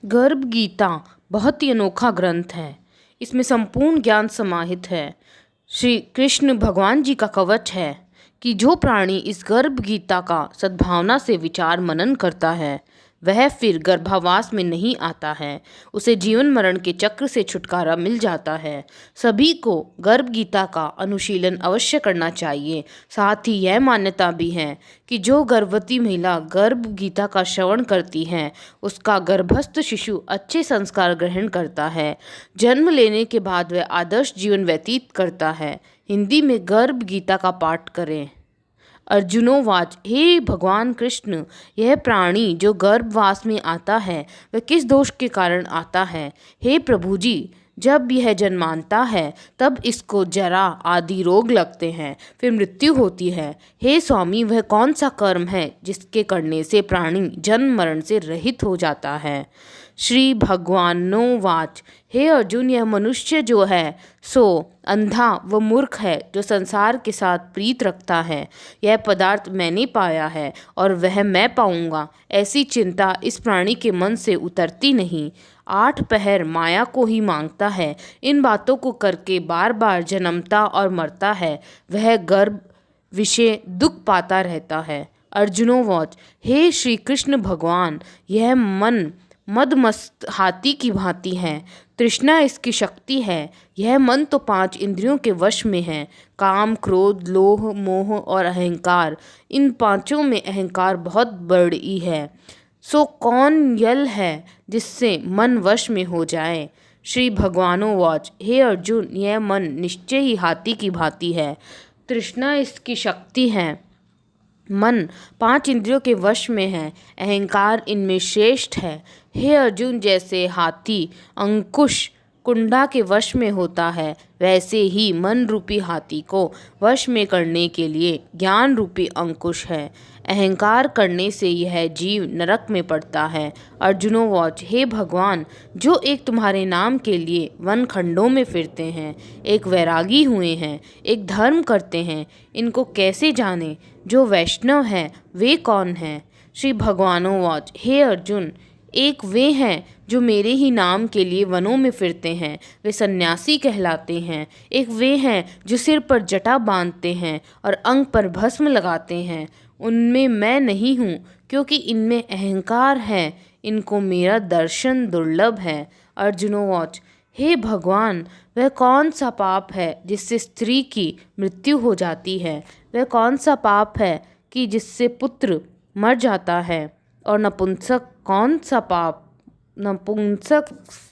गर्भ गीता बहुत ही अनोखा ग्रंथ है। इसमें संपूर्ण ज्ञान समाहित है। श्री कृष्ण भगवान जी का कवच है कि जो प्राणी इस गर्भ गीता का सद्भावना से विचार मनन करता है वह फिर गर्भावास में नहीं आता है। उसे जीवन मरण के चक्र से छुटकारा मिल जाता है। सभी को गर्भ गीता का अनुशीलन अवश्य करना चाहिए। साथ ही यह मान्यता भी है कि जो गर्भवती महिला गर्भ गीता का श्रवण करती है उसका गर्भस्थ शिशु अच्छे संस्कार ग्रहण करता है। जन्म लेने के बाद वह आदर्श जीवन व्यतीत करता है। हिंदी में गर्भ गीता का पाठ करें। अर्जुनोवाच, हे भगवान कृष्ण, यह प्राणी जो गर्भवास में आता है वह किस दोष के कारण आता है? हे प्रभु जी, जब यह जन्माता है तब इसको जरा आदि रोग लगते हैं, फिर मृत्यु होती है। हे स्वामी, वह कौन सा कर्म है जिसके करने से प्राणी जन्म मरण से रहित हो जाता है? श्री भगवानोवाच, हे अर्जुन, यह मनुष्य जो है सो अंधा व मूर्ख है, जो संसार के साथ प्रीत रखता है। यह पदार्थ मैंने पाया है और वह मैं पाऊंगा, ऐसी चिंता इस प्राणी के मन से उतरती नहीं। 8 पहर माया को ही मांगता है। इन बातों को करके बार बार जन्मता और मरता है। वह गर्भ विषय दुख पाता रहता है। अर्जुनोवाच, हे श्री कृष्ण भगवान, यह मन मदमस्त हाथी की भांति है। तृष्णा इसकी शक्ति है। यह मन तो 5 इंद्रियों के वश में है। काम, क्रोध, लोभ, मोह और अहंकार, इन पांचों में अहंकार बहुत बड़ी है। सो कौन यल है जिससे मन वश में हो जाए? श्री भगवानोवाच, हे अर्जुन, यह मन निश्चय ही हाथी की भांति है। तृष्णा इसकी शक्ति है। मन 5 इंद्रियों के वश में है। अहंकार इनमें श्रेष्ठ है। हे अर्जुन, जैसे हाथी अंकुश कुंडा के वश में होता है वैसे ही मन रूपी हाथी को वश में करने के लिए ज्ञान रूपी अंकुश है। अहंकार करने से यह जीव नरक में पड़ता है। अर्जुनोवाच, हे भगवान, जो एक तुम्हारे नाम के लिए वन खंडों में फिरते हैं, एक वैरागी हुए हैं, एक धर्म करते हैं, इनको कैसे जाने? जो वैष्णव हैं वे कौन हैं? श्री भगवानोवाच, हे अर्जुन, एक वे हैं जो मेरे ही नाम के लिए वनों में फिरते हैं, वे सन्यासी कहलाते हैं। एक वे हैं जो सिर पर जटा बांधते हैं और अंग पर भस्म लगाते हैं। उनमें मैं नहीं हूँ, क्योंकि इनमें अहंकार है। इनको मेरा दर्शन दुर्लभ है। अर्जुनोवाच, हे भगवान, वह कौन सा पाप है जिससे स्त्री की मृत्यु हो जाती है? वह कौन सा पाप है कि जिससे पुत्र मर जाता है? और नपुंसक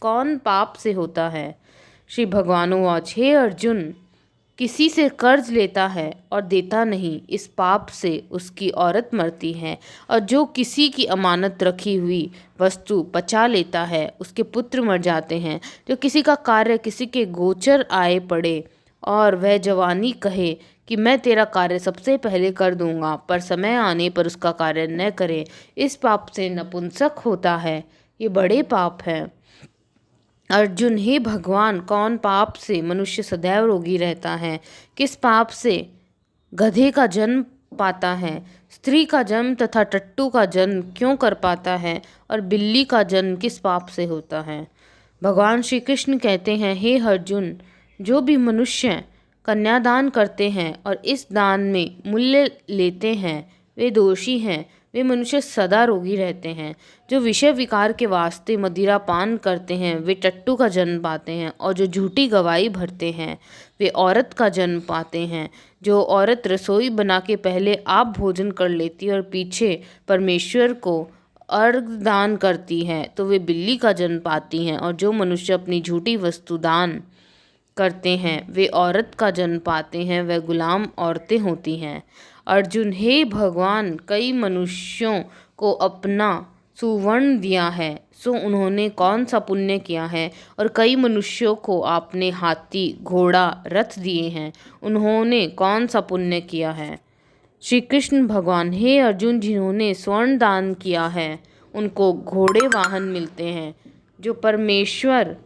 कौन पाप से होता है? श्री भगवानोवाच, हे अर्जुन, किसी से कर्ज लेता है और देता नहीं, इस पाप से उसकी औरत मरती है। और जो किसी की अमानत रखी हुई वस्तु पचा लेता है उसके पुत्र मर जाते हैं। जो किसी का कार्य किसी के गोचर आए पड़े और वह जवानी कहे कि मैं तेरा कार्य सबसे पहले कर दूंगा, पर समय आने पर उसका कार्य न करे, इस पाप से नपुंसक होता है। ये बड़े पाप हैं। अर्जुन, हे भगवान, कौन पाप से मनुष्य सदैव रोगी रहता है? किस पाप से गधे का जन्म पाता है, स्त्री का जन्म तथा टट्टू का जन्म क्यों कर पाता है, और बिल्ली का जन्म किस पाप से होता है? भगवान श्री कृष्ण कहते हैं, हे अर्जुन, जो भी मनुष्य कन्यादान करते हैं और इस दान में मूल्य लेते हैं वे दोषी हैं। वे मनुष्य सदा रोगी रहते हैं। जो विषय विकार के वास्ते मदिरा पान करते हैं वे टट्टू का जन्म पाते हैं, और जो झूठी गवाही भरते हैं वे औरत का जन्म पाते हैं। जो औरत रसोई बना के पहले आप भोजन कर लेती है और पीछे परमेश्वर को अर्घ दान करती है तो वे बिल्ली का जन्म पाती हैं। और जो मनुष्य अपनी झूठी वस्तु दान करते हैं वे औरत का जन्म पाते हैं, वह गुलाम औरतें होती हैं। अर्जुन, हे भगवान, कई मनुष्यों को अपना सुवर्ण दिया है, सो उन्होंने कौन सा पुण्य किया है? और कई मनुष्यों को आपने हाथी, घोड़ा, रथ दिए हैं, उन्होंने कौन सा पुण्य किया है? श्री कृष्ण भगवान, हे अर्जुन, जिन्होंने स्वर्ण दान किया है उनको घोड़े वाहन मिलते हैं। जो परमेश्वर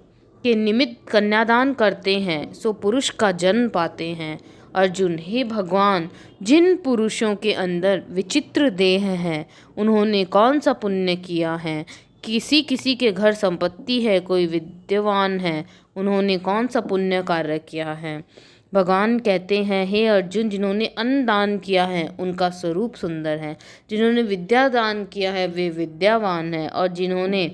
के निमित्त कन्यादान करते हैं सो पुरुष का जन्म पाते हैं। अर्जुन, हे भगवान, जिन पुरुषों के अंदर विचित्र देह है उन्होंने कौन सा पुण्य किया है किसी किसी के घर संपत्ति है, कोई विद्यावान है, उन्होंने कौन सा पुण्य कार्य किया है। भगवान कहते हैं, हे अर्जुन, जिन्होंने अन्न दान किया है उनका स्वरूप सुंदर है, जिन्होंने विद्या दान किया है वे विद्यावान है, और जिन्होंने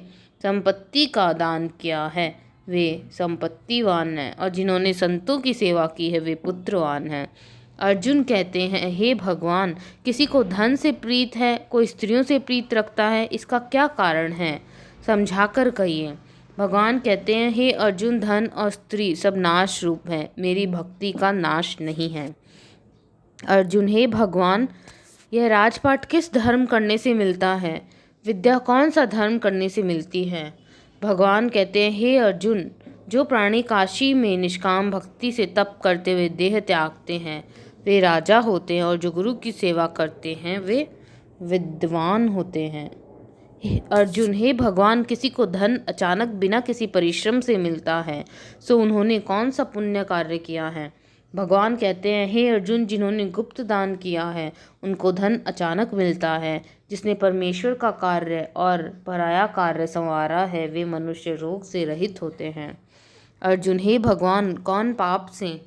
संपत्ति का दान किया है वे संपत्तिवान हैं, और जिन्होंने संतों की सेवा की है वे पुत्रवान हैं। अर्जुन कहते हैं, हे भगवान, किसी को धन से प्रीत है, कोई स्त्रियों से प्रीत रखता है, इसका क्या कारण है, समझाकर कहिए। भगवान कहते हैं, हे अर्जुन, धन और स्त्री सब नाश रूप है, मेरी भक्ति का नाश नहीं है। अर्जुन, हे भगवान, यह राजपाट किस धर्म करने से मिलता है, विद्या कौन सा धर्म करने से मिलती है। भगवान कहते हैं, हे अर्जुन, जो प्राणी काशी में निष्काम भक्ति से तप करते हुए देह त्यागते हैं वे राजा होते हैं, और जो गुरु की सेवा करते हैं वे विद्वान होते हैं। अर्जुन, हे भगवान, किसी को धन अचानक बिना किसी परिश्रम से मिलता है, सो उन्होंने कौन सा पुण्य कार्य किया है। भगवान कहते हैं, हे अर्जुन, जिन्होंने गुप्त दान किया है उनको धन अचानक मिलता है, जिसने परमेश्वर का कार्य और पराया कार्य संवारा है वे मनुष्य रोग से रहित होते हैं। अर्जुन, हे भगवान, कौन पाप से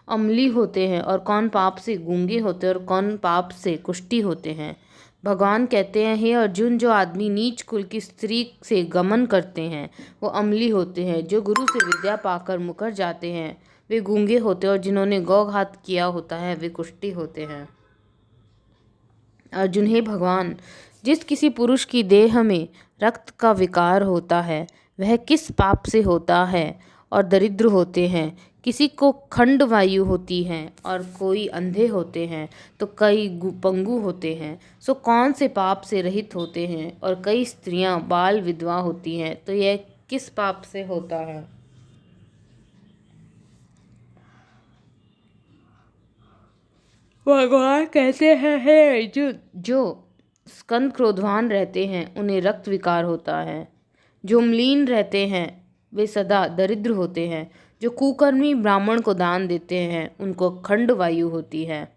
अम्ली होते हैं और कौन पाप से गूंगे होते हैं और कौन पाप से कुष्ठी होते हैं। भगवान कहते हैं, हे अर्जुन, जो आदमी नीच कुल की स्त्री से गमन करते हैं वो अम्ली होते हैं, जो गुरु से विद्या पाकर मुकर जाते हैं वे गूंगे होते हैं, और जिन्होंने गौघात किया होता है वे कुष्ठी होते हैं। अर्जुन, हे भगवान, जिस किसी पुरुष की देह में रक्त का विकार होता है वह किस पाप से होता है और दरिद्र होते हैं। किसी को खंड वायु होती है और कोई अंधे होते हैं तो कई पंगु होते हैं, सो कौन से पाप से रहित होते हैं, और कई स्त्रियां बाल विधवा होती हैं तो यह किस पाप से होता है। भगवान कहते हैं, हे अर्जुन, जो स्कंद क्रोधवान रहते हैं उन्हें रक्त विकार होता है, जो मलिन रहते हैं वे सदा दरिद्र होते हैं, जो कुकर्मी ब्राह्मण को दान देते हैं उनको खंड वायु होती है,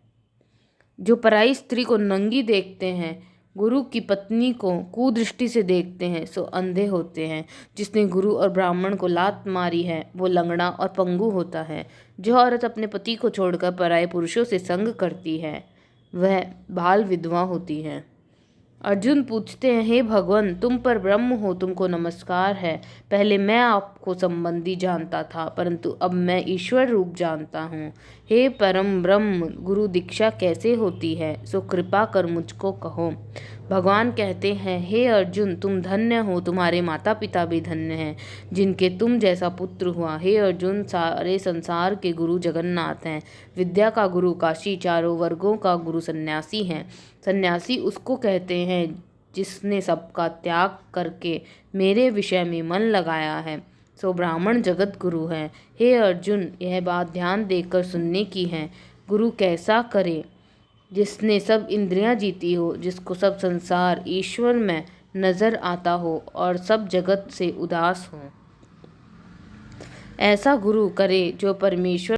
जो पराई स्त्री को नंगी देखते हैं, गुरु की पत्नी को कुदृष्टि से देखते हैं सो अंधे होते हैं, जिसने गुरु और ब्राह्मण को लात मारी है वो लंगड़ा और पंगु होता है, जो औरत अपने पति को छोड़कर पराये पुरुषों से संग करती है वह बाल विधवा होती है। अर्जुन पूछते हैं, हे भगवान, तुम पर ब्रह्म हो, तुमको नमस्कार है। पहले मैं आपको संबंधी जानता था परंतु अब मैं ईश्वर रूप जानता हूँ। हे परम ब्रह्म, गुरु दीक्षा कैसे होती है, सो कृपा कर मुझको कहो। भगवान कहते हैं, हे अर्जुन, तुम धन्य हो, तुम्हारे माता पिता भी धन्य हैं जिनके तुम जैसा पुत्र हुआ। हे अर्जुन, सारे संसार के गुरु जगन्नाथ हैं, विद्या का गुरु काशी, चारों वर्गों का गुरु सन्यासी हैं। सन्यासी उसको कहते हैं जिसने सबका त्याग करके मेरे विषय में मन लगाया है, सो ब्राह्मण जगत गुरु है। हे अर्जुन, यह बात ध्यान देकर सुनने की है। गुरु कैसा करे, जिसने सब इंद्रियां जीती हो, जिसको सब संसार ईश्वर में नजर आता हो और सब जगत से उदास हो। ऐसा गुरु करे जो परमेश्वर